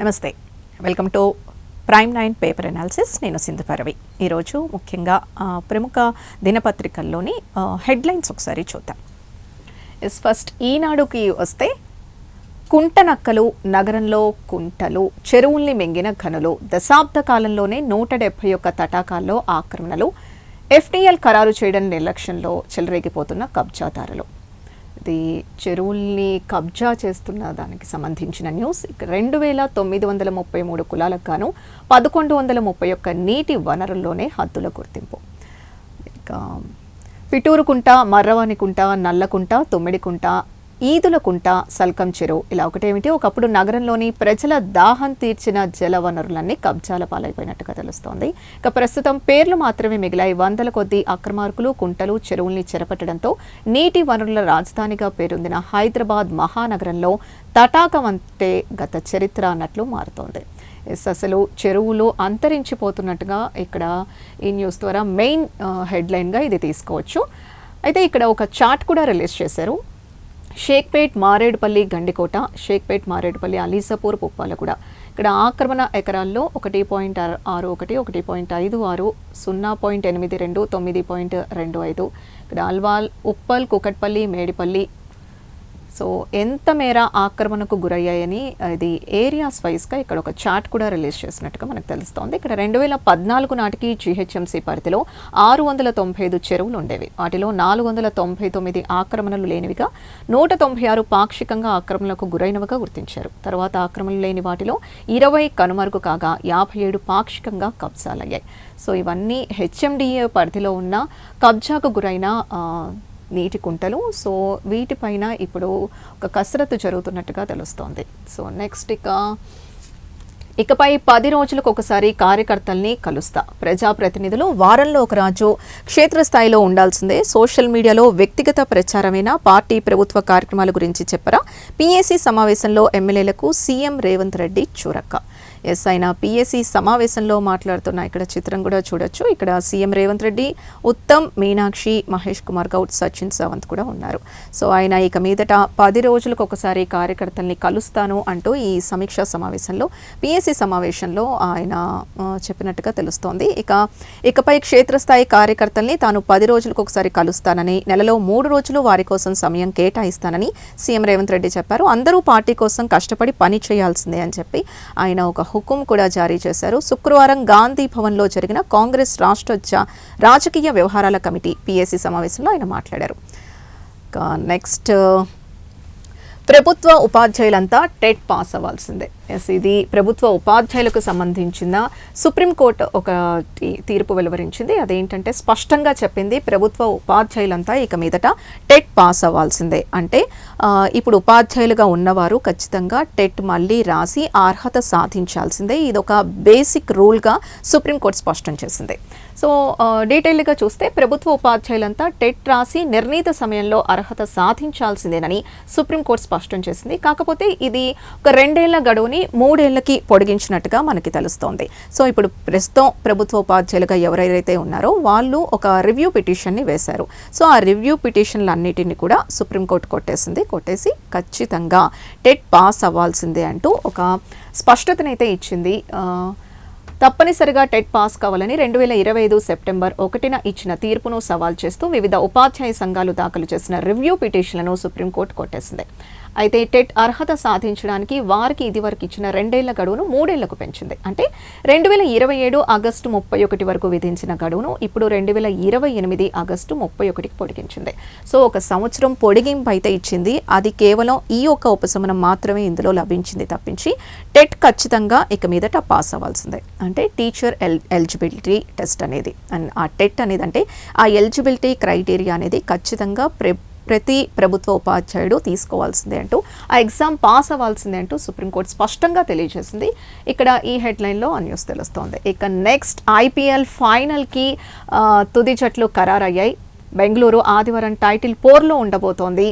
నమస్తే, welcome to prime 9 paper analysis. నేను సింధు పరవి. ఈరోజు ముఖ్యంగా ప్రముఖ దినపత్రికల్లోని హెడ్లైన్స్ ఒకసారి చూద్దాం. ఫస్ట్ ఈనాడుకి వస్తే, కుంటనక్కలు నగరంలో కుంటలు, చెరువుల్ని మింగిన ఘనులు, దశాబ్ద కాలంలోనే 171 తటాకాల్లో ఆక్రమణలు, ఎఫ్టీఎల్ ఖరారు చేయడం నిర్లక్ష్యంలో చెలరేగిపోతున్న కబ్జాదారులు. ఇది చెరువుల్ని కబ్జా చేస్తున్న దానికి సంబంధించిన న్యూస్. 2933 కులాలకు గాను 1131 నీటి వనరుల్లోనే హద్దుల గుర్తింపు. ఇక పిటూరుకుంట, మర్రవానికుంట, నల్లకుంట, తొమ్మిడికుంట, ఈదులకుంట, సల్కం చెరువు ఇలా ఒకటేమిటి, ఒకప్పుడు నగరంలోని ప్రజల దాహం తీర్చిన జల వనరులన్నీ కబ్జాల పాలైపోయినట్టుగా తెలుస్తోంది. ఇక ప్రస్తుతం పేర్లు మాత్రమే మిగిలాయి. వందల కొద్దీ అక్రమార్కులు కుంటలు, చెరువుల్ని చెరపట్టడంతో నీటి వనరుల రాజధానిగా పేరొందిన హైదరాబాద్ మహానగరంలో తటాకం అంటే గత చరిత్ర అన్నట్లు మారుతోంది. అసలు చెరువులు అంతరించిపోతున్నట్టుగా ఇక్కడ ఈ న్యూస్ ద్వారా మెయిన్ హెడ్లైన్గా ఇది తీసుకోవచ్చు. అయితే ఇక్కడ ఒక చార్ట్ కూడా రిలీజ్ చేశారు. షేక్పేట్, మారేడుపల్లి, గండికోట, షేక్పేట్, మారేడుపల్లి, అలీసాపూర్, పుప్పాలగూడ ఇక్కడ ఆక్రమణ ఎకరాల్లో 1.61, 1.56, 0.82, 9.25 ఇక్కడ అల్వాల్, ఉప్పల్, కుకట్పల్లి, మేడిపల్లి. సో ఎంత మేర ఆక్రమణకు గురయ్యాయని ఇది ఏరియాస్ వైజ్గా ఇక్కడ ఒక చార్ట్ కూడా రిలీజ్ చేసినట్టుగా మనకు తెలుస్తోంది. ఇక్కడ 2014 నాటికి జీహెచ్ఎంసీ పరిధిలో 695 చెరువులు ఉండేవి. వాటిలో 499 ఆక్రమణలు లేనివిగా, 196 పాక్షికంగా ఆక్రమణలకు గురైనవిగా గుర్తించారు. తర్వాత ఆక్రమణలు లేని వాటిలో 20 కనుమరుగు కాగా 57 పాక్షికంగా కబ్జాలయ్యాయి. సో ఇవన్నీ హెచ్ఎండిఏ పరిధిలో ఉన్న కబ్జాకు గురైన నీటి కుంటలు. సో వీటిపైన ఇప్పుడు ఒక కసరత్తు జరుగుతున్నట్టుగా తెలుస్తోంది. సో నెక్స్ట్ ఇకపై 10 రోజులకు ఒకసారి కార్యకర్తల్ని కలుస్తా, ప్రజాప్రతినిధులు వారంలో ఒక రోజు క్షేత్రస్థాయిలో ఉండాల్సిందే, సోషల్ మీడియాలో వ్యక్తిగత ప్రచారమైన పార్టీ ప్రభుత్వ కార్యక్రమాల గురించి చెప్పరా, పీఏసీ సమావేశంలో ఎమ్మెల్యేలకు సీఎం రేవంత్ రెడ్డి చురక్క. ఆయన పీఏసీ సమావేశంలో మాట్లాడుతున్న ఇక్కడ చిత్రం కూడా చూడొచ్చు. ఇక్కడ సీఎం రేవంత్ రెడ్డి, ఉత్తమ్, మీనాక్షి, మహేష్ కుమార్ గౌడ్, సచిన్ సావంత్ కూడా ఉన్నారు. సో ఆయన ఇక మీదట 10 రోజులకు ఒకసారి కార్యకర్తల్ని కలుస్తాను అంటూ ఈ సమీక్షా సమావేశంలో, పీఏసీ సమావేశంలో ఆయన చెప్పినట్టుగా తెలుస్తోంది. ఇకపై క్షేత్రస్థాయి కార్యకర్తల్ని తాను 10 రోజులకు ఒకసారి కలుస్తానని, నెలలో 3 రోజులు వారి కోసం సమయం కేటాయిస్తానని సీఎం రేవంత్ రెడ్డి చెప్పారు. అందరూ పార్టీ కోసం కష్టపడి పని చేయాల్సిందే అని చెప్పి ఆయన ఒక హుకుం కూడా జారీ చేశారు. శుక్రవారం గాంధీ భవన్లో జరిగిన కాంగ్రెస్ రాష్ట్ర రాజకీయ వ్యవహారాల కమిటీ పీఏసీ సమావేశంలో ఆయన మాట్లాడారు. నెక్స్ట్, ప్రభుత్వ ఉపాధ్యాయులంతా టెట్ పాస్ అవ్వాల్సిందే. ఇది ప్రభుత్వ ఉపాధ్యాయులకు సంబంధించిన సుప్రీంకోర్టు ఒక తీర్పు వెలువరించింది. అదేంటంటే స్పష్టంగా చెప్పింది, ప్రభుత్వ ఉపాధ్యాయులంతా ఇక మీదట టెట్ పాస్ అవ్వాల్సిందే. అంటే ఇప్పుడు ఉపాధ్యాయులుగా ఉన్నవారు ఖచ్చితంగా టెట్ మళ్ళీ రాసి అర్హత సాధించాల్సిందే. ఇది ఒక బేసిక్ రూల్గా సుప్రీంకోర్టు స్పష్టం చేసింది. సో డీటెయిల్గా చూస్తే, ప్రభుత్వ ఉపాధ్యాయులంతా టెట్ రాసి నిర్ణీత సమయంలో అర్హత సాధించాల్సిందేనని సుప్రీంకోర్టు స్పష్టం చేసింది. కాకపోతే ఇది ఒక 2 ఏళ్ల గడువుని 3 ఏళ్లకి పొడిగించినట్టుగా మనకి తెలుస్తోంది. సో ఇప్పుడు ప్రస్తుతం ప్రభుత్వ ఉపాధ్యాయులుగా ఎవరైతే ఉన్నారో వాళ్ళు ఒక రివ్యూ పిటిషన్ని వేశారు. సో ఆ రివ్యూ పిటిషన్లన్నిటిని కూడా సుప్రీంకోర్టు కొట్టేసి ఖచ్చితంగా టెట్ పాస్ అవ్వాల్సిందే అంటూ ఒక స్పష్టతనైతే ఇచ్చింది. తప్పనిసరిగా టెట్ పాస్ కావాలని 2025 సెప్టెంబర్ 1న ఇచ్చిన తీర్పును సవాల్ చేస్తూ వివిధ ఉపాధ్యాయ సంఘాలు దాఖలు చేసిన రివ్యూ పిటిషన్లను సుప్రీంకోర్టు కొట్టేసింది. అయితే టెట్ అర్హత సాధించడానికి వారికి ఇదివరకు ఇచ్చిన 2 ఏళ్ల గడువును 3 ఏళ్లకు పెంచింది. అంటే 2027 ఆగస్టు 31 వరకు విధించిన గడువును ఇప్పుడు 2028 ఆగస్టు 31కి పొడిగించింది. సో 1 సంవత్సరం పొడిగింపు అయితే ఇచ్చింది. అది కేవలం ఈ ఒక ఉపశమనం మాత్రమే ఇందులో లభించింది తప్పించి టెట్ ఖచ్చితంగా ఇక మీదట పాస్ అవ్వాల్సిందే. అంటే టీచర్ ఎలిజిబిలిటీ టెస్ట్ అనేది, ఆ టెట్ అనేది అంటే ఆ ఎలిజిబిలిటీ క్రైటీరియా అనేది ఖచ్చితంగా ప్రతి ప్రభుత్వ ఉపాధ్యాయుడు తీసుకోవాల్సిందే అంటూ, ఆ ఎగ్జామ్ పాస్ అవ్వాల్సిందే అంటూ సుప్రీంకోర్టు స్పష్టంగా తెలియజేసింది. ఇక్కడ ఈ హెడ్లైన్లో ఆ న్యూస్ తెలుస్తోంది. ఇక నెక్స్ట్, ఐపీఎల్ ఫైనల్కి తుది జట్లు ఖరారయ్యాయి. బెంగళూరు ఆదివారం టైటిల్ పోర్లో ఉండబోతోంది.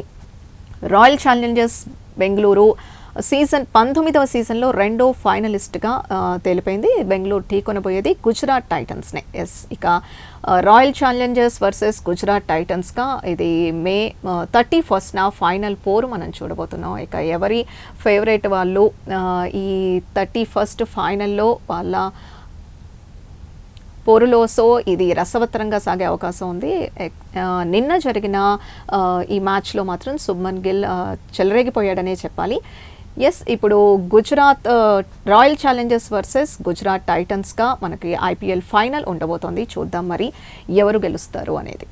రాయల్ ఛాలెంజర్స్ బెంగళూరు సీజన్ 19వ సీజన్లో రెండో ఫైనలిస్ట్గా తేలిపోయింది. బెంగళూరు ఢీకొనబోయేది గుజరాత్ టైటన్స్నే. ఇక రాయల్ ఛాలెంజర్స్ వర్సెస్ గుజరాత్ టైటన్స్గా ఇది మే 31న ఫైనల్ పోరు మనం చూడబోతున్నాం. ఇక ఎవరి ఫేవరెట్ వాళ్ళు ఈ 31st ఫైనల్లో వాళ్ళ పోరులో. సో ఇది రసవత్తరంగా సాగే అవకాశం ఉంది. నిన్న జరిగిన ఈ మ్యాచ్లో మాత్రం శుభ్మన్ గిల్ చెలరేగిపోయాడనే చెప్పాలి. ఇప్పుడు Gujarat Royal Challengers versus Gujarat టైటన్స్గా మనకి ఐపీఎల్ ఫైనల్ ఉండబోతోంది. చూద్దాం మరి ఎవరు గెలుస్తారు అనేది.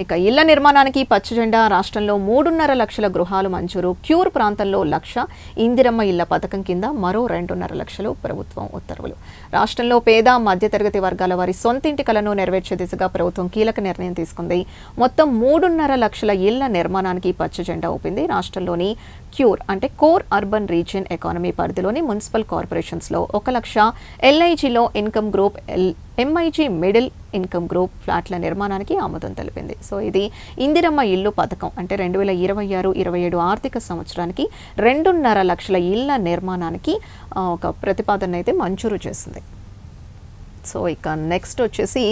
ఇక ఇళ్ల నిర్మాణానికి పచ్చజెండా. రాష్ట్రంలో 3.5 లక్షల గృహాలు మంజూరు. క్యూర్ ప్రాంతంలో 1,00,000 ఇందిరమ్మ ఇళ్ల పథకం కింద మరో 2.5 లక్షలు ప్రభుత్వం ఉత్తర్వులు. రాష్ట్రంలో పేద మధ్యతరగతి వర్గాల వారి సొంతింటి కలను నెరవేర్చే దిశగా ప్రభుత్వం కీలక నిర్ణయం తీసుకుంది. మొత్తం 3.5 లక్షల ఇళ్ల నిర్మాణానికి పచ్చజెండా ఊపింది. రాష్ట్రంలోని క్యూర్ అంటే కోర్ అర్బన్ రీజియన్ ఎకానమీ పరిధిలోని మున్సిపల్ కార్పొరేషన్స్లో 1,00,000 ఎల్ఐజీలో income group MIG middle income group ఫ్లాట్ల నిర్మాణానికి ఆమోదం తెలిపింది. సో ఇది ఇందిరమ్మ ఇల్లు పథకం అంటే 2026-27 ఆర్థిక సంవత్సరానికి 2.5 లక్షల ఇళ్ల నిర్మాణానికి ఒక ప్రతిపాదన అయితే మంజూరు చేసింది. సో ఇక నెక్స్ట్ వచ్చేసి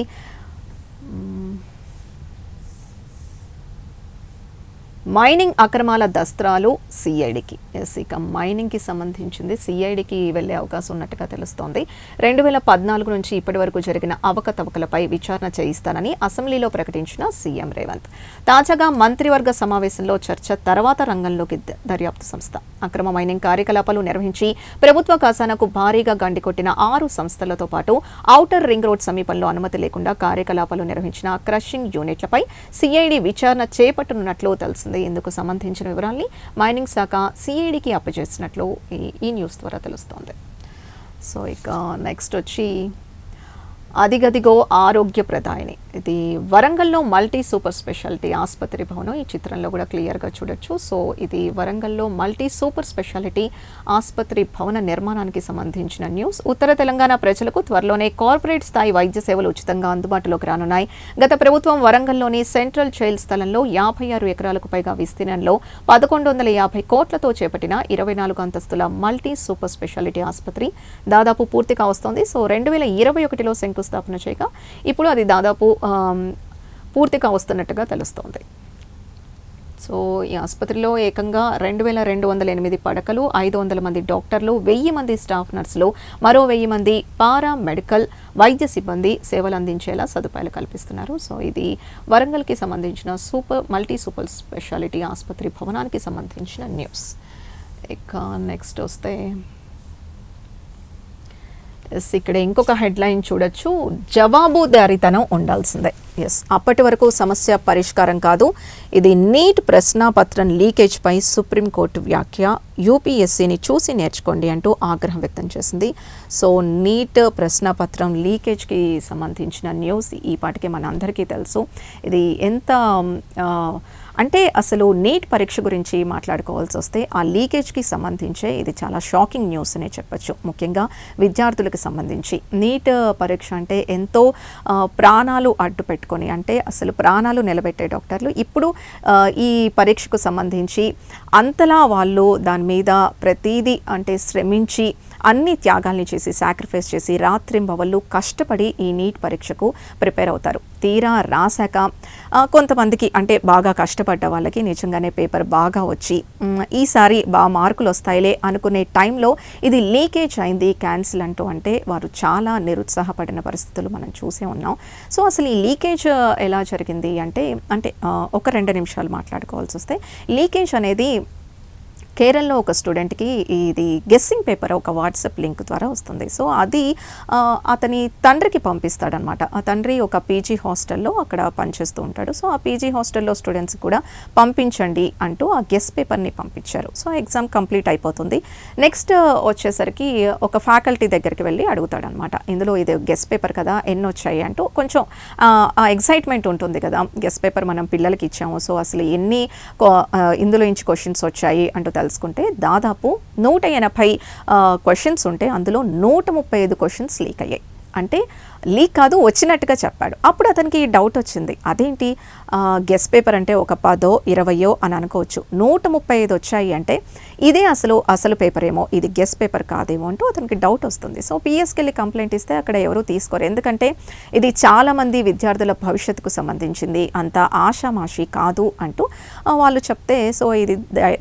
మైనింగ్ అక్రమాల దస్త్రాలు సిఐడికి. ఇక మైనింగ్కి సంబంధించింది సిఐడికి వెళ్లే అవకాశం ఉన్నట్టుగా తెలుస్తోంది. 2014 నుంచి ఇప్పటి వరకు జరిగిన అవకతవకలపై విచారణ చేయిస్తానని అసెంబ్లీలో ప్రకటించిన సీఎం రేవంత్. తాజాగా మంత్రివర్గ సమావేశంలో చర్చ తర్వాత రంగంలోకి దర్యాప్తు సంస్థ. అక్రమ మైనింగ్ కార్యకలాపాలు నిర్వహించి ప్రభుత్వ ఖజానాకు భారీగా గండికొట్టిన 6 సంస్థలతో పాటు ఔటర్ రింగ్ రోడ్ సమీపంలో అనుమతి లేకుండా కార్యకలాపాలు నిర్వహించిన క్రషింగ్ యూనిట్లపై సిఐడి విచారణ చేపట్టనున్నట్లు తెలిసింది. ఇందుకు సంబంధించిన వివరాల్ని మైనింగ్ శాఖ సిఐడికి అప్పచేసినట్లు ఈ న్యూస్ ద్వారా తెలుస్తోంది. సో ఇక నెక్స్ట్ వచ్చి అదిగదిగో ఆరోగ్య ప్రదాయిని. ఇది వరంగల్లో మల్టీ సూపర్ స్పెషాలిటీ ఆసుపత్రి భవనం. ఈ చిత్రంలో కూడా క్లియర్గా చూడొచ్చు. సో ఇది వరంగల్లో మల్టీ సూపర్ స్పెషాలిటీ ఆసుపత్రి భవన నిర్మాణానికి సంబంధించిన న్యూస్. ఉత్తర తెలంగాణ ప్రజలకు త్వరలోనే కార్పొరేట్ స్థాయి వైద్య సేవలు ఉచితంగా అందుబాటులోకి రానున్నాయి. గత ప్రభుత్వం వరంగల్లో సెంట్రల్ జైల్ స్థలంలో 56 ఎకరాలకు పైగా విస్తీర్ణంలో 1,150 కోట్లతో చేపట్టిన 24 అంతస్తుల మల్టీ సూపర్ స్పెషాలిటీ ఆసుపత్రి దాదాపు పూర్తిగా వస్తోంది. సో 2021లో శంకుస్థాపన చేయగా ఇప్పుడు అది దాదాపు పూర్తిగా వస్తున్నట్టుగా తెలుస్తోంది. సో ఈ ఆసుపత్రిలో ఏకంగా 2,208 పడకలు, 500 మంది డాక్టర్లు, 1,000 మంది స్టాఫ్ నర్సులు, మరో 1,000 మంది పారా మెడికల్ వైద్య సిబ్బంది సేవలు అందించేలా సదుపాయాలు కల్పిస్తున్నారు. సో ఇది వరంగల్కి సంబంధించిన మల్టీ సూపర్ స్పెషాలిటీ ఆసుపత్రి భవనానికి సంబంధించిన న్యూస్. ఇక నెక్స్ట్ వస్తే ఇక్కడ ఇంకొక హెడ్లైన్ చూడొచ్చు. జవాబుదారీతనం ఉండాల్సిందే. అప్పటి వరకు సమస్య పరిష్కారం కాదు. ఇది నీట్ ప్రశ్నాపత్రం లీకేజ్పై సుప్రీంకోర్టు వ్యాఖ్య. యూపీఎస్సీని చూసి నేర్చుకోండి అంటూ ఆగ్రహం వ్యక్తం చేసింది. సో నీట్ ప్రశ్నాపత్రం లీకేజ్కి సంబంధించిన న్యూస్ ఈ పాటికి మన అందరికీ తెలుసు. ఇది ఎంత అంటే అసలు నీట్ పరీక్ష గురించి మాట్లాడుకోవాల్సి వస్తే ఆ లీకేజ్కి సంబంధించే ఇది చాలా షాకింగ్ న్యూస్ అనే చెప్పచ్చు. ముఖ్యంగా విద్యార్థులకు సంబంధించి నీట్ పరీక్ష అంటే ఎంతో ప్రాణాలు అడ్డు పెట్టుకొని అంటే అసలు ప్రాణాలు నిలబెట్టే డాక్టర్లు ఇప్పుడు ఈ పరీక్షకు సంబంధించి అంతలా వాళ్ళు దాని మీద ప్రతీదీ అంటే శ్రమించి అన్ని త్యాగాల్ని చేసి సాక్రిఫైస్ చేసి రాత్రింబవళ్ళు కష్టపడి ఈ నీట్ పరీక్షకు ప్రిపేర్ అవుతారు. తీరా రాశాక కొంతమందికి అంటే బాగా కష్టపడ్డ వాళ్ళకి నిజంగానే పేపర్ బాగా వచ్చి ఈసారి బాగా మార్కులు వస్తాయిలే అనుకునే టైంలో ఇది లీకేజ్ అయింది క్యాన్సిల్ అంటూ అంటే వారు చాలా నిరుత్సాహపడిన పరిస్థితులు మనం చూసే ఉన్నాం. సో అసలు ఈ లీకేజ్ ఎలా జరిగింది అంటే ఒక 2 నిమిషాలు మాట్లాడుకోవాల్సి వస్తే లీకేజ్ అనేది కేరళలో ఒక స్టూడెంట్కి ఇది గెస్సింగ్ పేపర్ ఒక వాట్సాప్ లింక్ ద్వారా వస్తుంది. సో అది అతని తండ్రికి పంపిస్తాడనమాట. ఆ తండ్రి ఒక పీజీ హాస్టల్లో అక్కడ పనిచేస్తూ ఉంటాడు. సో ఆ పీజీ హాస్టల్లో స్టూడెంట్స్ కూడా పంపించండి అంటూ ఆ గెస్ పేపర్ని పంపించారు. సో ఎగ్జామ్ కంప్లీట్ అయిపోతుంది. నెక్స్ట్ వచ్చేసరికి ఒక ఫ్యాకల్టీ దగ్గరికి వెళ్ళి అడుగుతాడనమాట. ఇందులో ఇది గెస్ పేపర్ కదా ఎన్ని వచ్చాయి అంటూ కొంచెం ఆ ఎగ్జైట్మెంట్ ఉంటుంది కదా, గెస్ పేపర్ మనం పిల్లలకి ఇచ్చాము. సో అసలు ఎన్ని ఇందులో నుంచి క్వశ్చన్స్ వచ్చాయి అంటూ తెలుసుకుంటే దాదాపు 180 క్వశ్చన్స్ ఉంటే అందులో 135 క్వశ్చన్స్ లీక్ అయ్యాయి. అంటే లీక్ కాదు వచ్చినట్టుగా చెప్పాడు. అప్పుడు అతనికి డౌట్ వచ్చింది, అదేంటి గెస్ పేపర్ అంటే ఒక 10 20 అని అనుకోవచ్చు, 135 వచ్చాయి అంటే ఇదే అసలు పేపర్ ఏమో, ఇది గెస్ పేపర్ కాదేమో అంటూ అతనికి డౌట్ వస్తుంది. సో పిఎస్కి వెళ్ళి కంప్లైంట్ ఇస్తే అక్కడ ఎవరు తీసుకోరు, ఎందుకంటే ఇది చాలామంది విద్యార్థుల భవిష్యత్తుకు సంబంధించింది, అంత ఆషామాషి కాదు అంటూ వాళ్ళు చెప్తే, సో ఇది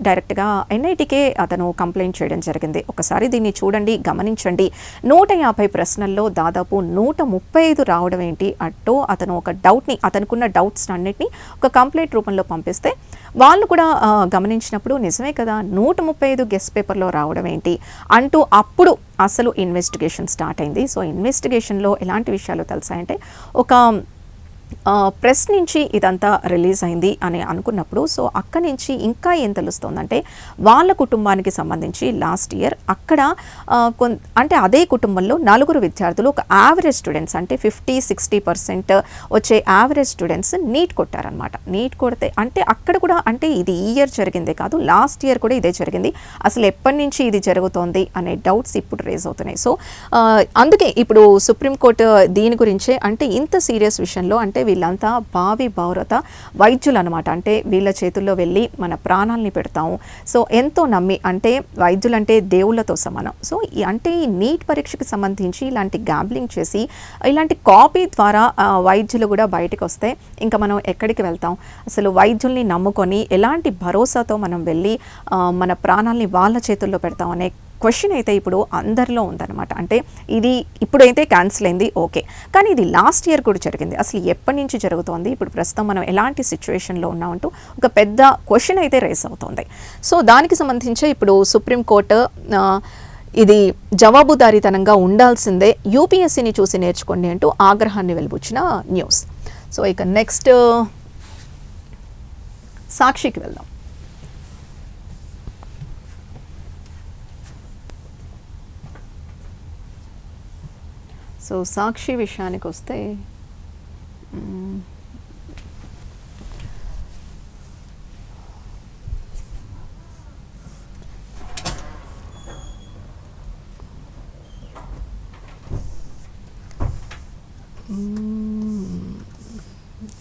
డైరెక్ట్గా ఎన్ఐటీకే అతను కంప్లైంట్ చేయడం జరిగింది. ఒకసారి దీన్ని చూడండి, గమనించండి. 150 ప్రశ్నల్లో దాదాపు 135 రావడం ఏంటి అంటూ అతను ఒక డౌట్ని, అతనుకున్న డౌట్స్ అన్నిటిని ఒక కంప్లైంట్ రూపంలో పంపిస్తే వాళ్ళు కూడా గమనించినప్పుడు నిజమే కదా 135 గెస్ పేపర్లో రావడం ఏంటి అంటూ అప్పుడు అసలు ఇన్వెస్టిగేషన్ స్టార్ట్ అయింది. సో ఇన్వెస్టిగేషన్లో ఎలాంటి విషయాలు తెలిసాయంటే, ఒక ప్రెస్ నుంచి ఇదంతా రిలీజ్ అయింది అని అనుకున్నప్పుడు, సో అక్కడి నుంచి ఇంకా ఏం తెలుస్తోందంటే వాళ్ళ కుటుంబానికి సంబంధించి లాస్ట్ ఇయర్ అక్కడ అంటే అదే కుటుంబంలో 4 విద్యార్థులు ఒక యావరేజ్ స్టూడెంట్స్, అంటే 50-60% వచ్చే యావరేజ్ స్టూడెంట్స్ నీట్ కొట్టారనమాట. నీట్ కొడితే అంటే అక్కడ కూడా, అంటే ఇది ఈ ఇయర్ జరిగిందే కాదు, లాస్ట్ ఇయర్ కూడా ఇదే జరిగింది. అసలు ఎప్పటి నుంచి ఇది జరుగుతోంది అనే డౌట్స్ ఇప్పుడు రేజ్ అవుతున్నాయి. సో అందుకే ఇప్పుడు సుప్రీంకోర్టు దీని గురించే, అంటే ఇంత సీరియస్ విషయంలో, అంటే వీళ్ళంతా భావి భారత వైద్యులు అనమాట, అంటే వీళ్ళ చేతుల్లో వెళ్ళి మన ప్రాణాలని పెడతాము. సో ఎంతో నమ్మి, అంటే వైద్యులు అంటే దేవుళ్ళతో సమానం. సో అంటే ఈ నీట్ పరీక్షకు సంబంధించి ఇలాంటి గ్యాంబ్లింగ్ చేసి ఇలాంటి కాపీ ద్వారా వైద్యులు కూడా బయటకు వస్తే ఇంకా మనం ఎక్కడికి వెళ్తాం? అసలు వైద్యుల్ని నమ్ముకొని ఎలాంటి భరోసాతో మనం వెళ్ళి మన ప్రాణాలని వాళ్ళ చేతుల్లో పెడతాం అనే క్వశ్చన్ అయితే ఇప్పుడు అందరిలో ఉందన్నమాట. అంటే ఇది ఇప్పుడైతే క్యాన్సిల్ అయింది, ఓకే, కానీ ఇది లాస్ట్ ఇయర్ కూడా జరిగింది. అసలు ఎప్పటి నుంచి జరుగుతోంది, ఇప్పుడు ప్రస్తుతం మనం ఎలాంటి సిచ్యువేషన్లో ఉన్నామంటూ ఒక పెద్ద క్వశ్చన్ అయితే రేస్ అవుతుంది. సో దానికి సంబంధించి ఇప్పుడు సుప్రీంకోర్టు ఇది జవాబుదారీతనంగా ఉండాల్సిందే, యూపీఎస్సీని చూసి నేర్చుకోండి అంటూ ఆగ్రహాన్ని వెలిబుచ్చిన న్యూస్. సో ఇక నెక్స్ట్ సాక్షికి వెళ్దాం. సో సాక్షి విషయానికి వస్తే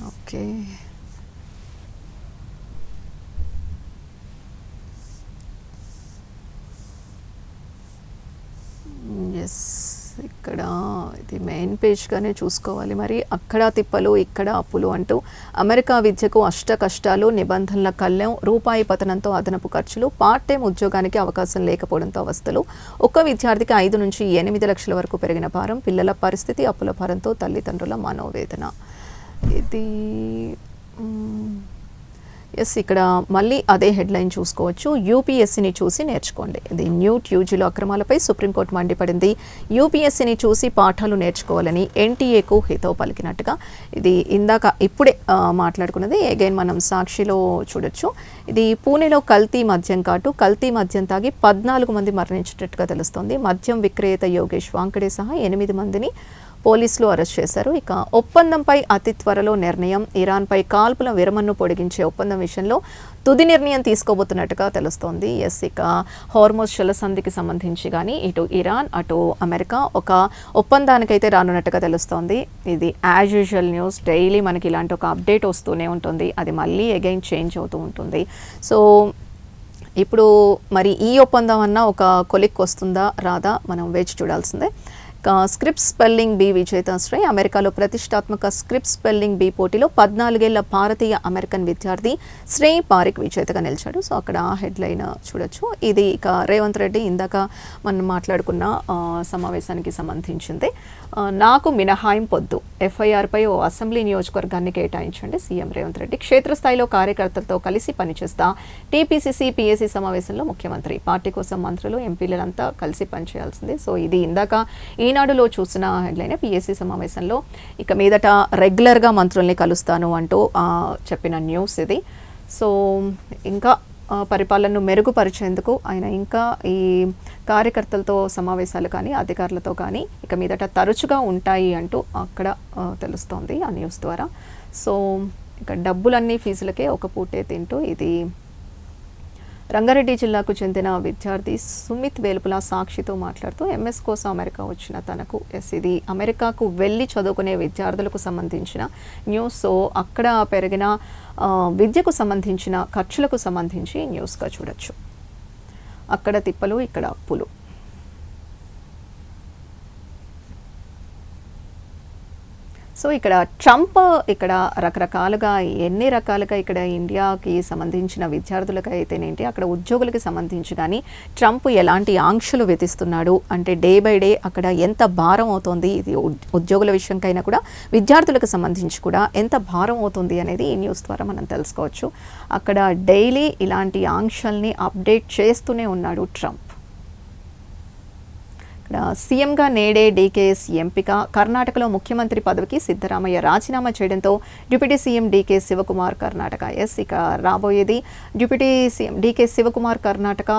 ఓకే, ఎస్, ఇక్కడ ఇది మెయిన్ పేజ్గానే చూసుకోవాలి. మరి అక్కడ తిప్పలు ఇక్కడ అప్పులు అంటూ అమెరికా విద్యకు అష్ట కష్టాలు, నిబంధనల కళ్లెం, రూపాయి పతనంతో అదనపు ఖర్చులు, పార్ట్ టైం ఉద్యోగానికి అవకాశం లేకపోవడంతో అవస్థలు, ఒక్క విద్యార్థికి 5 నుంచి 8 లక్షల వరకు పెరిగిన భారం, పిల్లల పరిస్థితి, అప్పుల భారంతో తల్లిదండ్రుల మనోవేదన. ఇది ఎస్, ఇక్కడ మళ్ళీ అదే హెడ్లైన్ చూసుకోవచ్చు. యూపీఎస్సీని చూసి నేర్చుకోండి. ఇది న్యూట్ యూజీలో అక్రమాలపై సుప్రీంకోర్టు మండిపడింది. యూపీఎస్సీని చూసి పాఠాలు నేర్చుకోవాలని ఎన్టీఏకు హితవు పలికినట్టుగా ఇది ఇందాక ఇప్పుడే మాట్లాడుకున్నది. అగైన్ మనం సాక్షిలో చూడొచ్చు. ఇది పూణేలో కల్తీ మద్యం కాటు, కల్తీ మద్యం తాగి 14 మంది మరణించినట్టుగా తెలుస్తోంది. మద్యం విక్రేత యోగేష్ వాంకడే సహా 8 మందిని పోలీసులు అరెస్ట్ చేశారు. ఇక ఒప్పందంపై అతి త్వరలో నిర్ణయం, ఇరాన్పై కాల్పుల విరమణను పొడిగించే ఒప్పందం విషయంలో తుది నిర్ణయం తీసుకోబోతున్నట్టుగా తెలుస్తోంది. ఎస్, ఇక హార్మోజ్ జలసంధికి సంబంధించి కానీ ఇటు ఇరాన్ అటు అమెరికా ఒక ఒప్పందానికైతే రానున్నట్టుగా తెలుస్తోంది. ఇది యాజ్ యూజువల్ న్యూస్, డైలీ మనకి ఇలాంటి ఒక అప్డేట్ వస్తూనే ఉంటుంది, అది మళ్ళీ అగైన్ చేంజ్ అవుతూ ఉంటుంది. సో ఇప్పుడు మరి ఈ ఒప్పందం అన్న ఒక కొలిక్ వస్తుందా రాదా మనం వేచి చూడాల్సిందే. స్క్రిప్ట్ స్పెల్లింగ్ బీ విజేత శ్రీ అమెరికాలో ప్రతిష్టాత్మక స్క్రిప్ట్ స్పెల్లింగ్ బీ పోటీలో 14 ఏళ్ల భారతీయ అమెరికన్ విద్యార్థి శ్రీ పారిక్ విజేతగా నిలిచాడు. సో అక్కడ హెడ్లైన్ చూడొచ్చు. ఇది ఇక రేవంత్ రెడ్డి ఇందాక మనం మాట్లాడుకున్న సమావేశానికి సంబంధించింది. నాకు మినహాయింపొద్దు, ఎఫ్ఐఆర్పై ఓ అసెంబ్లీ నియోజకవర్గాన్ని కేటాయించండి సీఎం రేవంత్ రెడ్డి. క్షేత్రస్థాయిలో కార్యకర్తలతో కలిసి పనిచేస్తా, టీపీసీసీ పీఏసీ సమావేశంలో ముఖ్యమంత్రి. పార్టీ కోసం మంత్రులు ఎంపీలంతా కలిసి పనిచేయాల్సిందే. సో ఇది ఇందాక ఈనాడులో చూసిన హెడ్లైన్. పీఏసీ సమావేశంలో ఇక మీదట రెగ్యులర్గా మంత్రుల్ని కలుస్తాను అంటూ చెప్పిన న్యూస్ ఇది. సో ఇంకా పరిపాలనను మెరుగుపరిచేందుకు ఆయన ఇంకా ఈ కార్యకర్తలతో సమావేశాలు కానీ అధికారులతో కానీ ఇక మీదట తరచుగా ఉంటాయి అంటూ అక్కడ తెలుస్తోంది ఆ న్యూస్ ద్వారా. సో ఇక డబ్బులన్నీ ఫీజులకే ఒక పూటే తింటూ ఇది రంగారెడ్డి జిల్లాకు చెందిన విద్యార్థి సుమిత్ వేలుపుల సాక్షితో మాట్లాడుతూ ఎంఎస్ కోసం అమెరికా వచ్చిన తనకు ఇది అమెరికాకు వెళ్ళి చదువుకునే విద్యార్థులకు సంబంధించిన న్యూస్. సో అక్కడ పెరిగిన విద్యకు సంబంధించిన ఖర్చులకు సంబంధించి న్యూస్గా చూడొచ్చు. అక్కడ తిప్పలు ఇక్కడ అప్పులు. సో ఇక్కడ ట్రంప్ ఇక్కడ రకరకాలుగా ఎన్ని రకాలుగా ఇక్కడ ఇండియాకి సంబంధించిన విద్యార్థులకు అయితేనేంటి అక్కడ ఉద్యోగులకి సంబంధించి కానీ ట్రంప్ ఎలాంటి ఆంక్షలు విధిస్తున్నాడు అంటే డే బై డే అక్కడ ఎంత భారం అవుతుంది, ఇది ఉద్యోగుల విషయంకైనా కూడా విద్యార్థులకు సంబంధించి కూడా ఎంత భారం అవుతుంది అనేది ఈ న్యూస్ ద్వారా మనం తెలుసుకోవచ్చు. అక్కడ డైలీ ఇలాంటి ఆంక్షల్ని అప్డేట్ చేస్తూనే ఉన్నాడు ట్రంప్. సీఎంగా నేడే డీకేఎస్ ఎంపిక. కర్ణాటకలో ముఖ్యమంత్రి పదవికి సిద్ధరామయ్య రాజీనామా చేయడంతో deputy CM DK Shivakumar Karnataka ఇక రాబోయేది deputy CM DK Shivakumar Karnataka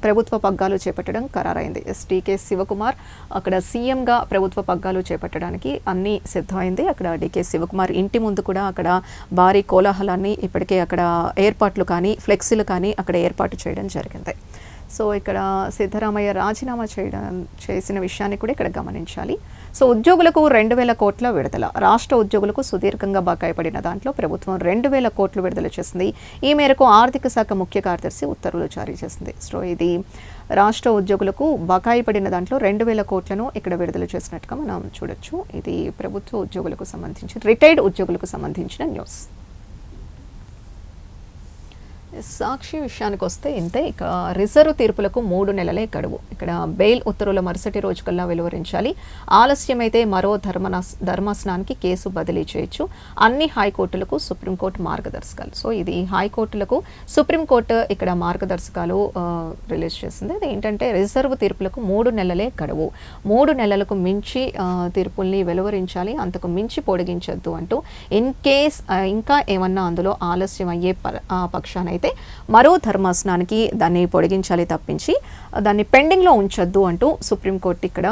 ప్రభుత్వ పగ్గాలు చేపట్టడం ఖరారైంది. డీకే శివకుమార్ అక్కడ సీఎంగా ప్రభుత్వ పగ్గాలు చేపట్టడానికి అన్నీ సిద్ధమైంది. అక్కడ డీకే శివకుమార్ ఇంటి ముందు కూడా అక్కడ భారీ కోలాహలాన్ని ఇప్పటికే అక్కడ ఏర్పాట్లు కానీ ఫ్లెక్సీలు కానీ అక్కడ ఏర్పాటు చేయడం జరిగింది. సో ఇక్కడ సిద్ధరామయ్య రాజీనామా చేసిన విషయాన్ని కూడా ఇక్కడ గమనించాలి. సో ఉద్యోగులకు 2,000 కోట్ల విడుదల. రాష్ట్ర ఉద్యోగులకు సుదీర్ఘంగా బకాయి పడిన దాంట్లో ప్రభుత్వం 2,000 కోట్లు విడుదల చేసింది. ఈ మేరకు ఆర్థిక శాఖ ముఖ్య కార్యదర్శి ఉత్తర్వులు జారీ చేసింది. సో ఇది రాష్ట్ర ఉద్యోగులకు బకాయి పడిన దాంట్లో 2,000 కోట్లను ఇక్కడ విడుదల చేసినట్టుగా మనం చూడొచ్చు. ఇది ప్రభుత్వ ఉద్యోగులకు సంబంధించి రిటైర్డ్ ఉద్యోగులకు సంబంధించిన న్యూస్. సాక్షి విషయానికి వస్తే ఇంతే. ఇక రిజర్వ్ తీర్పులకు 3 నెలలే గడువు. ఇక్కడ బెయిల్ ఉత్తర్వుల మరుసటి రోజు కల్లా వెలువరించాలి. ఆలస్యమైతే మరో ధర్మాసనానికి కేసు బదిలీ చేయొచ్చు. అన్ని హైకోర్టులకు సుప్రీంకోర్టు మార్గదర్శకాలు. సో ఇది హైకోర్టులకు సుప్రీంకోర్టు ఇక్కడ మార్గదర్శకాలు రిలీజ్ చేసింది. అది ఏంటంటే రిజర్వ్ తీర్పులకు 3 నెలలే గడువు. 3 నెలలకు మించి తీర్పుల్ని వెలువరించాలి, అంతకు మించి పొడిగించొద్దు అంటూ ఇన్ కేస్ ఇంకా ఏమన్నా అందులో ఆలస్యం అయ్యే పక్షాన అయితే మరో ధర్మాసనానికి దాన్ని పొడిగించాలి తప్పించి దాన్ని పెండింగ్లో ఉంచొద్దు అంటూ సుప్రీంకోర్టు ఇక్కడ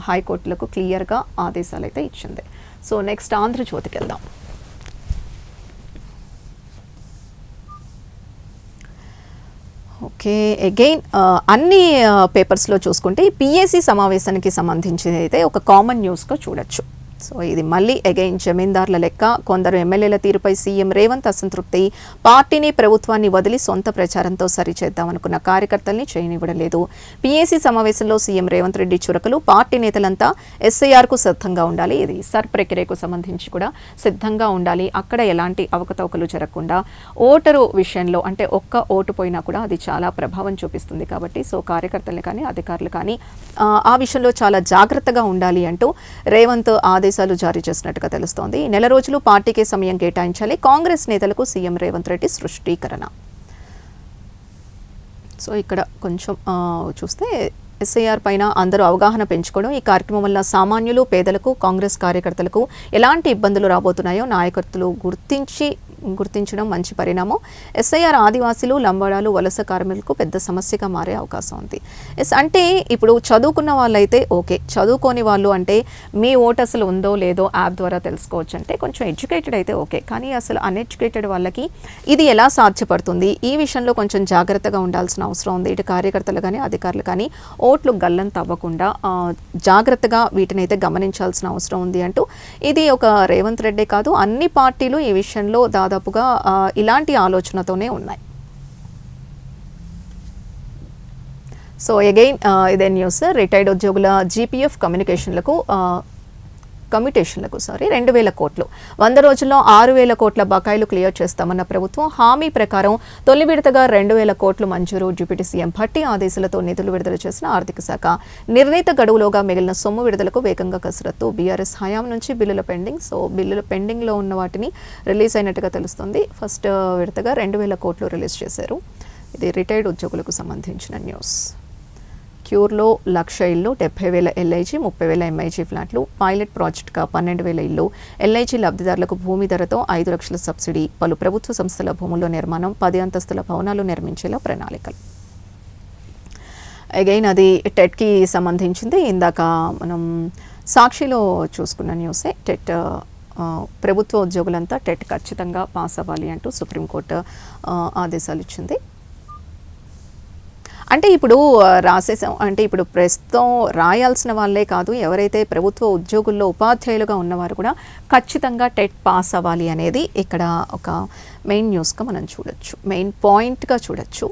హైకోర్టులకు క్లియర్గా ఆదేశాలు అయితే ఇచ్చింది. సో నెక్స్ట్ ఆంధ్రజ్యోతికి వెళ్దాం. ఓకే, అగైన్ అన్ని పేపర్స్లో చూసుకుంటే పిఏసీ సమావేశానికి సంబంధించి అయితే ఒక కామన్ న్యూస్గా చూడొచ్చు. సో ఇది మళ్ళీ అగైన్ జమీందార్ల లెక్క. కొందరు ఎమ్మెల్యేల తీరుపై సీఎం రేవంత్ అసంతృప్తి. పార్టీని ప్రభుత్వాన్ని వదిలి సొంత ప్రచారంతో సరిచేద్దామనుకున్న కార్యకర్తల్ని చేయనివ్వడం లేదు. పీఏసీ సమావేశంలో సీఎం రేవంత్ రెడ్డి చురకలు. పార్టీ నేతలంతా ఎస్ఐఆర్కు సిద్ధంగా ఉండాలి. ఇది సర్ ప్రక్రియకు సంబంధించి కూడా సిద్ధంగా ఉండాలి. అక్కడ ఎలాంటి అవకతవకలు జరగకుండా ఓటరు విషయంలో అంటే ఒక్క ఓటు పోయినా కూడా అది చాలా ప్రభావం చూపిస్తుంది కాబట్టి సో కార్యకర్తలు కానీ అధికారులు కానీ ఆ విషయంలో చాలా జాగ్రత్తగా ఉండాలి అంటూ రేవంత్ ఆదేశాలు జారీ చేసినట్టుగా తెలుస్తోంది. ఈ నెల రోజులు పార్టీకే సమయం కేటాయించాలి. కాంగ్రెస్ నేతలకు సీఎం రేవంత్ రెడ్డి స్పష్టీకరణ. సో ఇక్కడ కొంచెం చూస్తే ఎస్ఐఆర్ పైన అందరూ అవగాహన పెంచుకోవడం. ఈ కార్యక్రమం వల్ల సామాన్యులు, పేదలకు, కాంగ్రెస్ కార్యకర్తలకు ఎలాంటి ఇబ్బందులు రాబోతున్నాయో నాయకత్తులు గుర్తించడం మంచి పరిణామం. ఎస్ఐఆర్ ఆదివాసీలు, లంబాడాలు, వలస కార్మికులకు పెద్ద సమస్యగా మారే అవకాశం ఉంది. అంటే ఇప్పుడు చదువుకున్న వాళ్ళైతే ఓకే, చదువుకోని వాళ్ళు అంటే మీ ఓటు అసలు ఉందో లేదో యాప్ ద్వారా తెలుసుకోవచ్చు అంటే కొంచెం ఎడ్యుకేటెడ్ అయితే ఓకే, కానీ అసలు అన్ఎడ్యుకేటెడ్ వాళ్ళకి ఇది ఎలా సాధ్యపడుతుంది, ఈ విషయంలో కొంచెం జాగ్రత్తగా ఉండాల్సిన అవసరం ఉంది. ఇటు కార్యకర్తలు కానీ అధికారులు కానీ ఓట్లు గల్లంత అవ్వకుండా జాగ్రత్తగా వీటిని అయితే గమనించాల్సిన అవసరం ఉంది అంటూ ఇది ఒక రేవంత్ రెడ్డి కాదు అన్ని పార్టీలు ఈ విషయంలో దాదాపుగా ఇలాంటి ఆలోచనతోనే ఉన్నాయి. సో అగైన్ ఇదే న్యూస్. రిటైర్డ్ ఉద్యోగుల జీపీఎఫ్ కమ్యూటేషన్లకు 2,000 కోట్లు. 100 రోజుల్లో 6,000 కోట్ల బకాయిలు క్లియర్ చేస్తామన్న ప్రభుత్వం హామీ ప్రకారం తొలి విడతగా 2,000 కోట్లు మంజూరు. డిప్యూటీ సీఎం భట్టి ఆదేశాలతో నిధులు విడుదల చేసిన ఆర్థిక శాఖ నిర్ణీత గడువులోగా మిగిలిన సొమ్ము విడుదలకు వేగంగా కసరత్తు. బీఆర్ఎస్ హయాం నుంచి బిల్లుల పెండింగ్. సో బిల్లుల పెండింగ్లో ఉన్న వాటిని రిలీజ్ అయినట్టుగా తెలుస్తుంది. ఫస్ట్ విడతగా 2,000 కోట్లు రిలీజ్ చేశారు. ఇది రిటైర్డ్ ఉద్యోగులకు సంబంధించిన న్యూస్. క్యూర్లో 1,00,000 ఇల్లు, 70,000 ఎల్ఐజీ, 30,000 ఎంఐజీ ఫ్లాట్లు. పైలట్ ప్రాజెక్టుగా 12,000 ఇల్లు. ఎల్ఐజీ లబ్ధిదారులకు భూమి ధరతో 5 లక్షల సబ్సిడీ. పలు ప్రభుత్వ సంస్థల భూముల్లో నిర్మాణం. 10 అంతస్తుల భవనాలు నిర్మించేలా ప్రణాళికలు. అగైన్ అది టెట్కి సంబంధించింది. ఇందాక మనం సాక్షిలో చూసుకున్న న్యూసే. టెట్ ప్రభుత్వ ఉద్యోగులంతా టెట్ ఖచ్చితంగా పాస్ అవ్వాలి అంటూ సుప్రీంకోర్టు ఆదేశాలు ఇచ్చింది. అంటే ఇప్పుడు రాసేసాం అంటే ఇప్పుడు ప్రస్తుతం రాయాల్సిన వాళ్ళే కాదు, ఎవరైతే ప్రభుత్వ ఉద్యోగుల్లో ఉపాధ్యాయులుగా ఉన్నవారు కూడా ఖచ్చితంగా టెట్ పాస్ అవ్వాలి అనేది ఇక్కడ ఒక మెయిన్ న్యూస్గా మనం చూడొచ్చు, మెయిన్ పాయింట్గా చూడొచ్చు.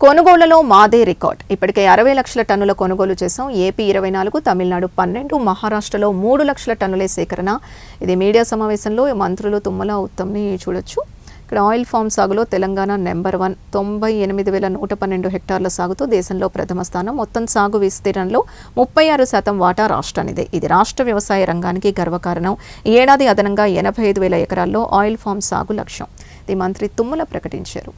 కొనుగోళ్లలో మాదే రికార్డ్. ఇప్పటికే 60 లక్షల టన్నుల కొనుగోలు చేశాం. ఏపీ 24, తమిళనాడు 12, మహారాష్ట్రలో 3 లక్షల టన్నులే సేకరణ. ఇది మీడియా సమావేశంలో మంత్రులు తుమ్మల ఉత్తమ్ని చూడొచ్చు. ఇక్కడ ఆయిల్ ఫామ్ సాగులో తెలంగాణ నెంబర్ 1, 98,112 హెక్టార్ల సాగుతో దేశంలో ప్రథమ స్థానం. మొత్తం సాగు విస్తీర్ణంలో 36% వాటా రాష్ట్రానిదే. ఇది రాష్ట్ర వ్యవసాయ రంగానికి గర్వకారణం. ఈ ఏడాది అదనంగా 85,000 ఎకరాల్లో ఆయిల్ ఫామ్ సాగు లక్ష్యం. ఇది మంత్రి తుమ్మల ప్రకటించారు.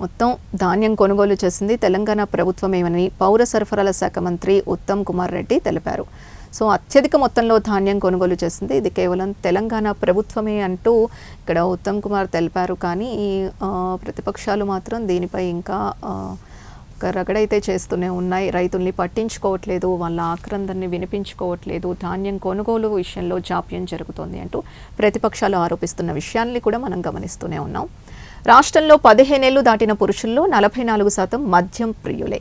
మొత్తం ధాన్యం కొనుగోలు చేసింది తెలంగాణ ప్రభుత్వమేమని పౌర సరఫరాల శాఖ మంత్రి ఉత్తమ్ కుమార్ రెడ్డి తెలిపారు. సో అత్యధిక మొత్తంలో ధాన్యం కొనుగోలు చేసింది ఇది కేవలం తెలంగాణ ప్రభుత్వమే అంటూ ఇక్కడ ఉత్తమ్ కుమార్ తెలిపారు. కానీ ప్రతిపక్షాలు మాత్రం దీనిపై ఇంకా రగడైతే చేస్తూనే ఉన్నాయి. రైతుల్ని పట్టించుకోవట్లేదు, వాళ్ళ ఆక్రందనని వినిపించుకోవట్లేదు, ధాన్యం కొనుగోలు విషయంలో జాప్యం జరుగుతోంది అంటూ ప్రతిపక్షాలు ఆరోపిస్తున్న విషయాన్ని కూడా మనం గమనిస్తూనే ఉన్నాం. రాష్ట్రంలో 15 ఏళ్లు దాటిన పురుషుల్లో 44% మద్యం ప్రియులే.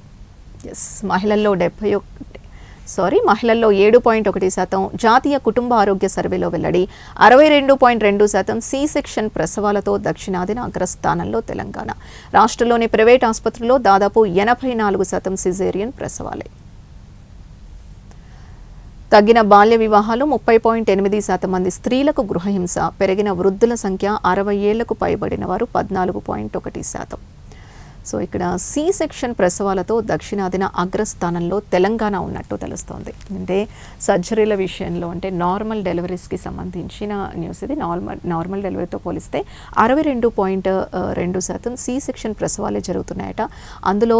మహిళల్లో 7.1%. జాతీయ కుటుంబ ఆరోగ్య సర్వేలో వెల్లడి 62.2% సి సెక్షన్ ప్రసవాలతో దక్షిణాదిన అగ్రస్థానంలో తెలంగాణ. రాష్ట్రంలోని ప్రైవేట్ ఆసుపత్రుల్లో దాదాపు 84% సిజేరియన్ ప్రసవాలే. తగ్గిన బాల్య వివాహాలు 30.8% మంది స్త్రీలకు గృహహింస. పెరిగిన వృద్ధుల సంఖ్య 60 ఏళ్లకు పైబడిన వారు 14.1%. సో ఇక్కడ సి సెక్షన్ ప్రసవాలతో దక్షిణాదిన అగ్రస్థానంలో తెలంగాణ ఉన్నట్టు తెలుస్తోంది. అంటే సర్జరీల విషయంలో అంటే నార్మల్ డెలివరీస్కి సంబంధించిన న్యూస్ ఇది. నార్మల్ డెలివరీతో పోలిస్తే 62.2% సి సెక్షన్ ప్రసవాలే జరుగుతున్నాయట. అందులో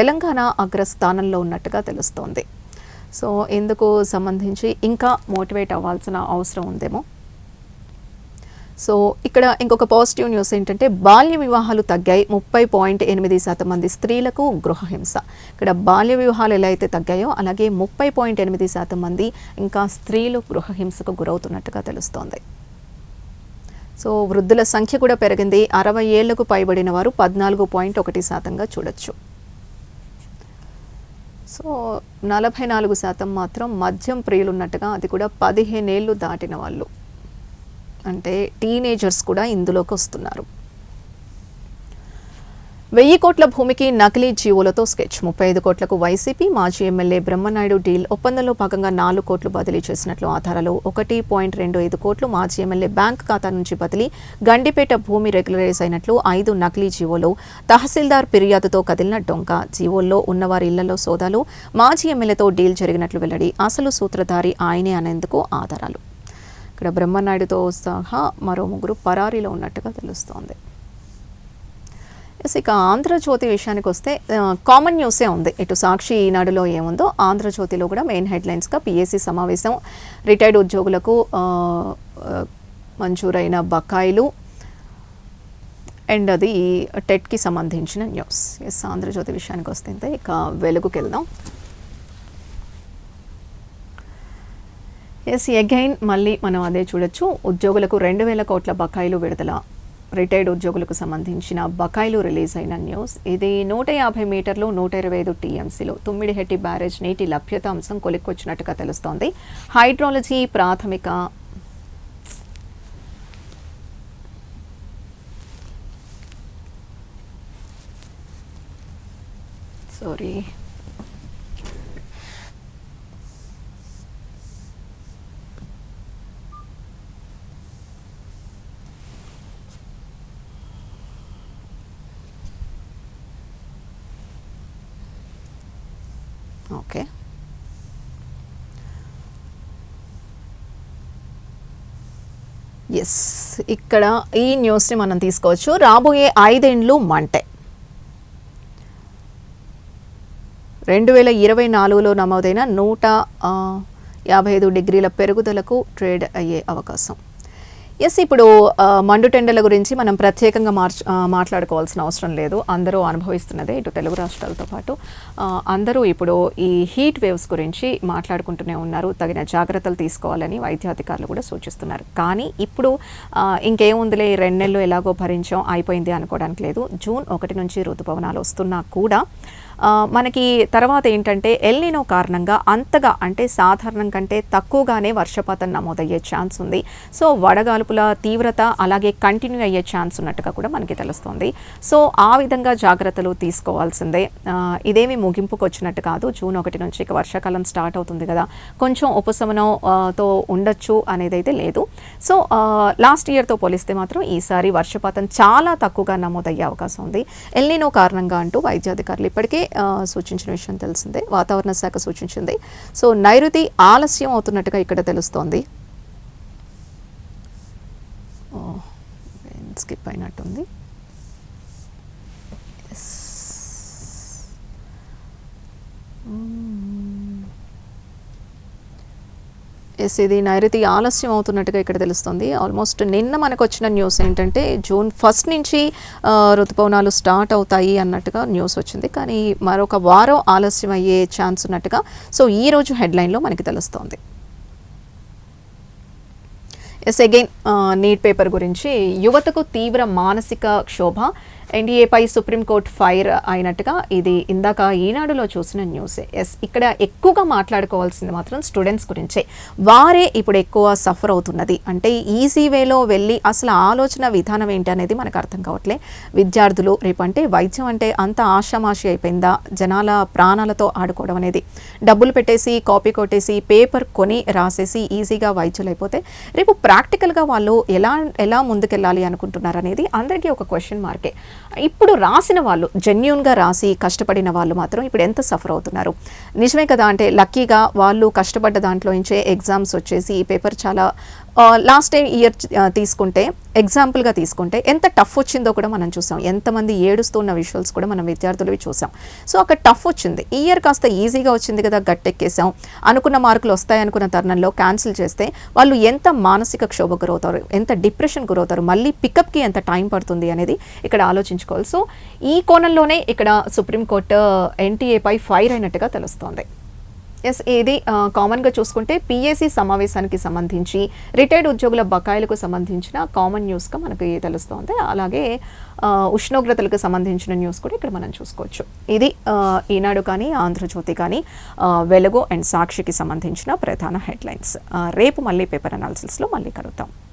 తెలంగాణ అగ్రస్థానంలో ఉన్నట్టుగా తెలుస్తోంది. సో ఇందుకు సంబంధించి ఇంకా మోటివేట్ అవ్వాల్సిన అవసరం ఉందేమో. సో ఇక్కడ ఇంకొక పాజిటివ్ న్యూస్ ఏంటంటే బాల్య వివాహాలు తగ్గాయి. 30.8% మంది స్త్రీలకు గృహహింస. ఇక్కడ బాల్య వివాహాలు ఎలా అయితే తగ్గాయో అలాగే 30.8% మంది ఇంకా స్త్రీలు గృహహింసకు గురవుతున్నట్టుగా తెలుస్తోంది. సో వృద్ధుల సంఖ్య కూడా పెరిగింది. 60 ఏళ్లకు పైబడిన వారు 14.1%గా చూడొచ్చు. సో 44% మాత్రం మద్యం ప్రియులు ఉన్నట్టుగా, అది కూడా 15 ఏళ్ళు దాటిన వాళ్ళు, అంటే టీనేజర్స్ కూడా ఇందులోకి వస్తున్నారు. 1000 కోట్ల భూమికి నకిలీ జీవోలతో స్కెచ్. 35 కోట్లకు వైసీపీ మాజీ ఎమ్మెల్యే బ్రహ్మనాయుడు డీల్. ఒప్పందంలో భాగంగా 4 కోట్లు బదిలీ చేసినట్లు ఆధారాలు. 1.25 కోట్లు మాజీ ఎమ్మెల్యే బ్యాంక్ ఖాతా నుంచి బదిలీ. గండిపేట భూమి రెగ్యులరైజ్ అయినట్లు 5 నకిలీ జీవోలు. తహసీల్దార్ ఫిర్యాదుతో కదిలిన డొంక. జీవోల్లో ఉన్నవారి ఇళ్లలో సోదాలు. మాజీ ఎమ్మెల్యేతో డీల్ జరిగినట్లు వెల్లడి. అసలు సూత్రధారి ఆయనే అనేందుకు ఆధారాలు. ఇక్కడ బ్రహ్మనాయుడుతో సహా మరో 3 పరారీలో ఉన్నట్టుగా తెలుస్తోంది. ఇక ఆంధ్రజ్యోతి విషయానికి వస్తే కామన్ న్యూసే ఉంది. ఇటు సాక్షి ఈనాడులో ఏముందో ఆంధ్రజ్యోతిలో కూడా మెయిన్ హెడ్లైన్స్గా పిఎస్సి సమావేశం, రిటైర్డ్ ఉద్యోగులకు మంజూరైన బకాయిలు అండ్ అది టెట్కి సంబంధించిన న్యూస్. ఆంధ్రజ్యోతి విషయానికి వస్తే ఇక వెలుగుకి వెళ్దాం. అగైన్ మళ్ళీ మనం అదే చూడొచ్చు. ఉద్యోగులకు 2,000 కోట్ల బకాయిలు విడుదల. రిటైర్డ్ ఉద్యోగులకు సంబంధించిన బకాయిలు రిలీజ్ అయిన న్యూస్ ఇది. 150 మీటర్లు 125 టీఎంసీలో తుమ్మిడిహెట్టి బ్యారేజ్ నీటి లభ్యత అంశం కొలిక్కొచ్చినట్టుగా తెలుస్తోంది. హైడ్రాలజీ ప్రాథమిక ఓకే. ఇక్కడ ఈ న్యూస్ని మనం తీసుకోవచ్చు. రాబోయే 5 ఏళ్లు మంటే. 2024లో నమోదైన 155 డిగ్రీల పెరుగుదలకు ట్రేడ్ అయ్యే అవకాశం. ఎస్ ఇప్పుడు మండుటెండల గురించి మనం ప్రత్యేకంగా మాట్లాడుకోవాల్సిన అవసరం లేదు. అందరూ అనుభవిస్తున్నదే ఇటు తెలుగు రాష్ట్రాలతో పాటు అందరూ ఇప్పుడు ఈ హీట్ వేవ్స్ గురించి మాట్లాడుకుంటూనే ఉన్నారు. తగిన జాగ్రత్తలు తీసుకోవాలని వైద్యాధికారులు కూడా సూచిస్తున్నారు. కానీ ఇప్పుడు ఇంకేముందిలే 2 నెలలు ఎలాగో భరించాం అయిపోయింది అనుకోవడానికి లేదు. జూన్ 1 నుంచి ఋతుపవనాలు వస్తున్నా కూడా మనకి తర్వాత ఏంటంటే ఎల్నినో కారణంగా అంతగా అంటే సాధారణం కంటే తక్కువగానే వర్షపాతం నమోదయ్యే ఛాన్స్ ఉంది. సో వడగాల్పుల తీవ్రత అలాగే కంటిన్యూ అయ్యే ఛాన్స్ ఉన్నట్టుగా కూడా మనకి తెలుస్తుంది. సో ఆ విధంగా జాగ్రత్తలు తీసుకోవాల్సిందే. ఇదేమి ముగింపుకు వచ్చినట్టు కాదు. జూన్ 1 నుంచి ఇక వర్షాకాలం స్టార్ట్ అవుతుంది కదా, కొంచెం ఉపశమనంతో ఉండొచ్చు అనేది అయితే లేదు. సో లాస్ట్ ఇయర్తో పోలిస్తే మాత్రం ఈసారి వర్షపాతం చాలా తక్కువగా నమోదయ్యే అవకాశం ఉంది. ఎల్నినో కారణంగా అంటూ వైద్యాధికారులు ఇప్పటికే సూచించిన విషయం తెలిసిందే. వాతావరణ శాఖ సూచించింది. సో నైరుతి ఆలస్యం అవుతున్నట్టుగా ఇక్కడ తెలుస్తోంది. స్కిప్ అయినట్టుంది. ఎస్ ఇది నైరుతి ఆలస్యం అవుతున్నట్టుగా ఇక్కడ తెలుస్తుంది. ఆల్మోస్ట్ నిన్న మనకు వచ్చిన న్యూస్ ఏంటంటే జూన్ 1 నుంచి ఋతుపవనాలు స్టార్ట్ అవుతాయి అన్నట్టుగా న్యూస్ వచ్చింది. కానీ మరొక వారం ఆలస్యం అయ్యే ఛాన్స్ ఉన్నట్టుగా సో ఈరోజు హెడ్లైన్లో మనకి తెలుస్తోంది. ఎస్ అగైన్ నీట్ పేపర్ గురించి యువతకు తీవ్ర మానసిక క్షోభ, ఎన్డీఏపై సుప్రీంకోర్టు ఫైర్ అయినట్టుగా ఇది ఇందాక ఈనాడులో చూసిన న్యూసే. ఎస్ ఇక్కడ ఎక్కువగా మాట్లాడుకోవాల్సింది మాత్రం స్టూడెంట్స్ గురించే. వారే ఇప్పుడు ఎక్కువ సఫర్ అవుతున్నది. అంటే ఈజీ వేలో వెళ్ళి అసలు ఆలోచన విధానం ఏంటి అనేది మనకు అర్థం కావట్లే. విద్యార్థులు రేపు అంటే వైద్యం అంటే అంత ఆషామాషి అయిపోయిందా, జనాల ప్రాణాలతో ఆడుకోవడం అనేది. డబ్బులు పెట్టేసి కాపీ కొట్టేసి పేపర్ కొని రాసేసి ఈజీగా వైద్యులు అయిపోతే రేపు ప్రాక్టికల్గా వాళ్ళు ఎలా ముందుకెళ్ళాలి అనుకుంటున్నారు అనేది అందరికీ ఒక క్వశ్చన్ మార్కే. ఇప్పుడు రాసిన వాళ్ళు జెన్యూన్గా రాసి కష్టపడిన వాళ్ళు మాత్రం ఇప్పుడు ఎంత సఫర్ అవుతున్నారు. నిజమే కదా, అంటే లక్కీగా వాళ్ళు కష్టపడ్డ దాంట్లో నుంచే ఎగ్జామ్స్ వచ్చేసి ఈ పేపర్ చాలా లాస్ట్ ఇయర్ తీసుకుంటే ఎగ్జాంపుల్గా తీసుకుంటే ఎంత టఫ్ వచ్చిందో కూడా మనం చూసాం. ఎంతమంది ఏడుస్తున్న విజువల్స్ కూడా మనం విద్యార్థులవి చూసాం. సో అక్కడ టఫ్ వచ్చింది. ఈ ఇయర్ కాస్త ఈజీగా వచ్చింది కదా, గట్టెక్కేసాం అనుకున్న మార్కులు వస్తాయనుకున్న తరుణంలో క్యాన్సిల్ చేస్తే వాళ్ళు ఎంత మానసిక క్షోభకు గురవుతారు, ఎంత డిప్రెషన్ గురవుతారు, మళ్ళీ పికప్కి ఎంత టైం పడుతుంది అనేది ఇక్కడ ఆలోచించుకోవాలి. సో ఈ కోణంలోనే ఇక్కడ సుప్రీంకోర్టు ఎన్టీఏపై ఫైర్ అయినట్టుగా తెలుస్తోంది. ఎస్ ఇది కామన్గా చూసుకుంటే పిఎస్సి సమావేశానికి సంబంధించి రిటైర్డ్ ఉద్యోగుల బకాయిలకు సంబంధించిన కామన్ న్యూస్గా మనకి తెలుస్తోంది. అలాగే ఉష్ణోగ్రతలకు సంబంధించిన న్యూస్ కూడా ఇక్కడ మనం చూసుకోవచ్చు. ఇది ఈనాడు కానీ ఆంధ్రజ్యోతి కానీ వెలుగు అండ్ సాక్షికి సంబంధించిన ప్రధాన హెడ్లైన్స్. రేపు మళ్ళీ పేపర్ అనాలిసిస్లో మళ్ళీ కలుద్దాం.